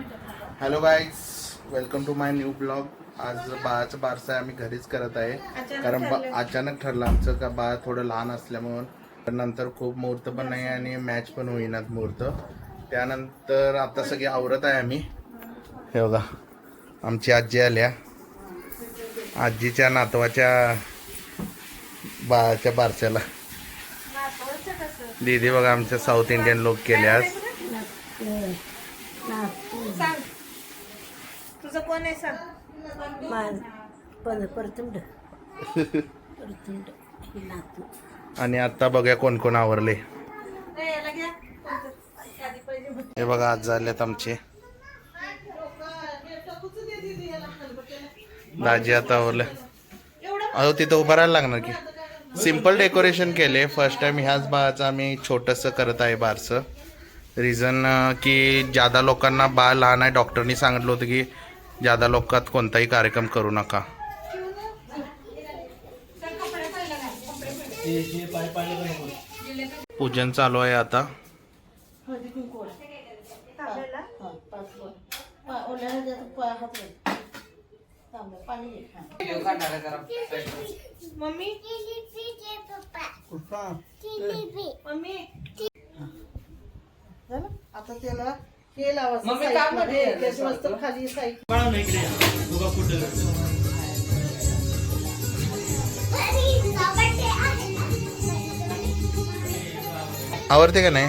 Hello guys, welcome to my new blog. आज बाळाचं बारसं आम्ही घरीच करत आहे, कारण अचानक ठरलं आमचं का बाळ थोडं लहान असल्यामुळं. नंतर खूप मुहूर्त पण नाही आणि मॅच पण होईनात मुहूर्त. त्यानंतर आता सगळी आवरत आहे आम्ही. हे बघा, आमची आजी आल्या, आजीच्या नातवाच्या बाळाच्या बारशाला. दीदी बघा आमच्या साऊथ इंडियन लोक केले आज. तुझं कोण आहे सांग. आणि आता बघा कोण कोण आवरले. हे बघा आज झालेत आमचे दाजी. आता आवरले. अहो तिथं उभं राहायला लागणार की. सिम्पल डेकोरेशन केले. फर्स्ट टाइम ह्याच बाळाचं आम्ही छोटंसं करत आहे बारसं. रिझन की ज्यादा लोकांना बाळ लहान आहे. डॉक्टरनी सांगितलं होतं की ज्यादा लोकात कोणताही कार्यक्रम करू नका. पूजन चालू आहे आता. मम्मी आता त्याला हे लावायचं मस्त खाली साईड. आवडते का नाही.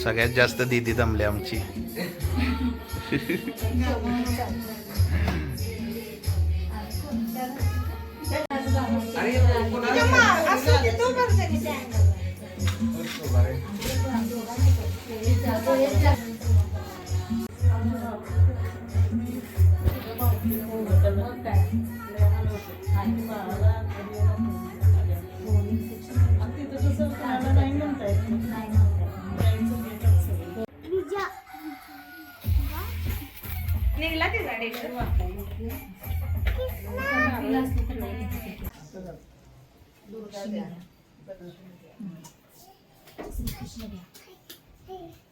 सगळ्यात जास्त दीदी दमले आमची. निघला ते झाडे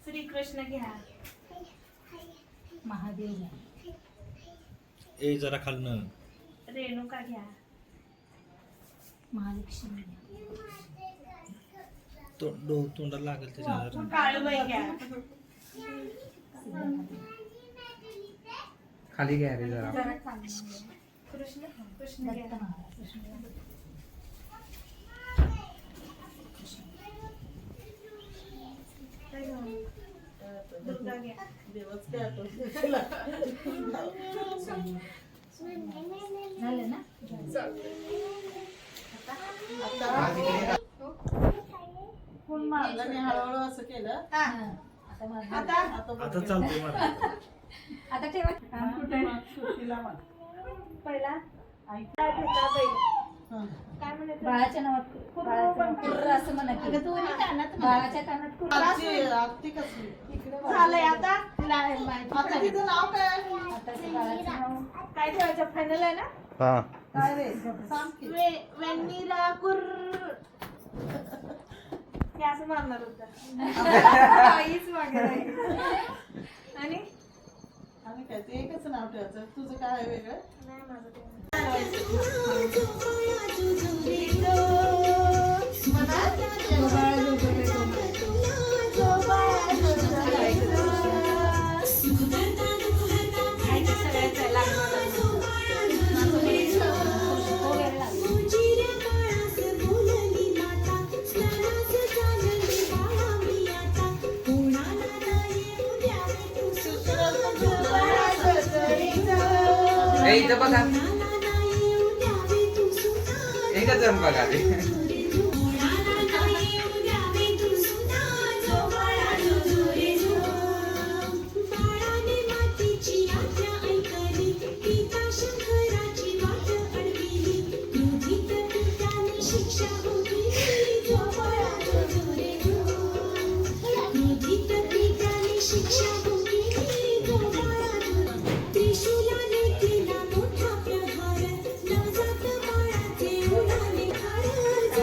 श्रीकृष्ण घ्या. महादेव घ्या. ए जरा खालनं. रेणुका घ्या. महालक्ष्मी घ्या. तोंडाला लागेल त्याच्या. काळूबाई घ्या. खाली घ्या रे जरा. कृष्ण कृष्ण घ्या. दुर्गा घ्या. झालं ना. कोण मारलं आणि हळूहळू असं केलं. आता चालतंय मला. आता ठेवा. पहिला काय म्हणायचं. बाळाच्या नावात कुर्र असं म्हणा की. बाळाच्या कानात कुर्र. आरती कसली झालंय आता. आता तिचं नाव काय. आता ते बाळाचं नाव काय ठेवायचं फायनल आहे ना. हा काय रे सांग की. वेनिला कुर्र हे असं मारणार होतं. आईच मागे राहील. आणि आणि काय ते एकच नाव ठेवायचं. तुझं काय आहे वेगळं. नाही माझं ते तुझं इथं बघा एकच जण बघा ते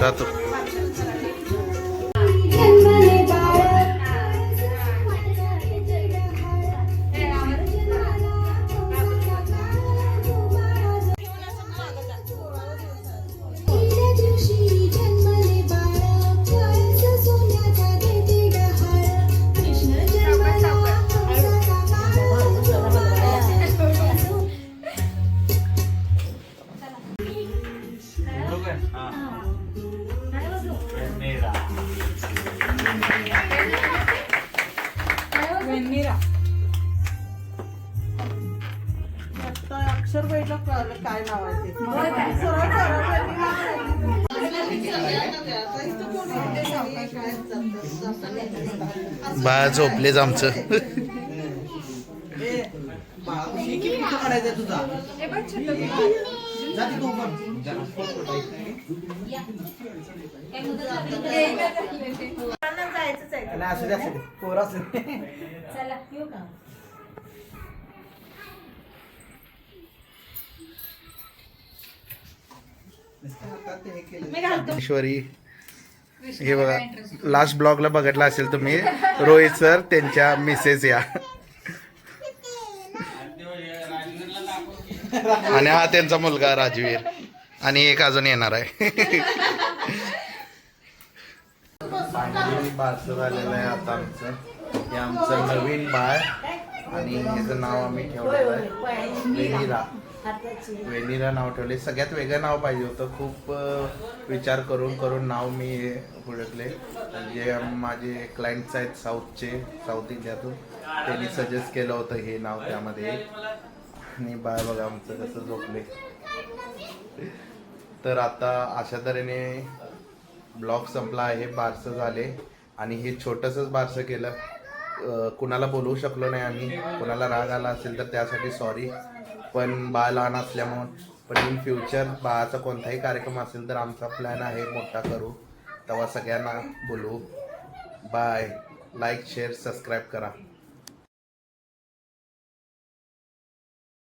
जातो. आता अक्षर बैठक कळलं काय नाव आहे ते. होय काय? सरळ सरळ इथं कोणी येते सावकाश काय चालतं. बाळा झोपलेच आमचं. ए, बाळा, उशी किती पिठं काढायचं तुझा जा तिथं उभं. जायचंच आहे. नाही, असू दे असू दे पोरं असू दे चला येऊ का ईश्वरी हे बघा लास्ट ब्लॉगला बघितला असेल तुम्ही रोहित सर त्यांच्या मिसेस या आणि हा त्यांचा मुलगा राजवीर आणि एक अजून येणार आहे. फायनली बारसं झालेलं आहे आता आमचं. हे आमचं नवीन बाळ आणि ह्याचं नाव आम्ही ठेवलेलं आहे वेनिरा. वेनिरा नाव ठेवले. सगळ्यात वेगळं नाव पाहिजे होतं. खूप विचार करून करून नाव मी हुडकले. जे माझे क्लायंट्स आहेत साऊथ इंडियातून त्यांनी सजेस्ट केलं होतं हे नाव त्यामध्ये. आणि बाळ बघा आमचं कसं झोपले. तर आता अशा तऱ्हेने ब्लॉग संपला आहे. बारसं झाले आणि हे छोटंसंच बारसं केलं. कुणाला बोलवू शकलो नाही आम्ही. कुणाला राग आला असेल तर त्यासाठी सॉरी. पण बाळ लहान असल्यामुळं पण इन फ्युचर बाळाचा कोणताही कार्यक्रम असेल तर आमचा प्लॅन आहे मोठा करू. तेव्हा सगळ्यांना बोलवू. बाय. लाईक शेअर सबस्क्राईब करा.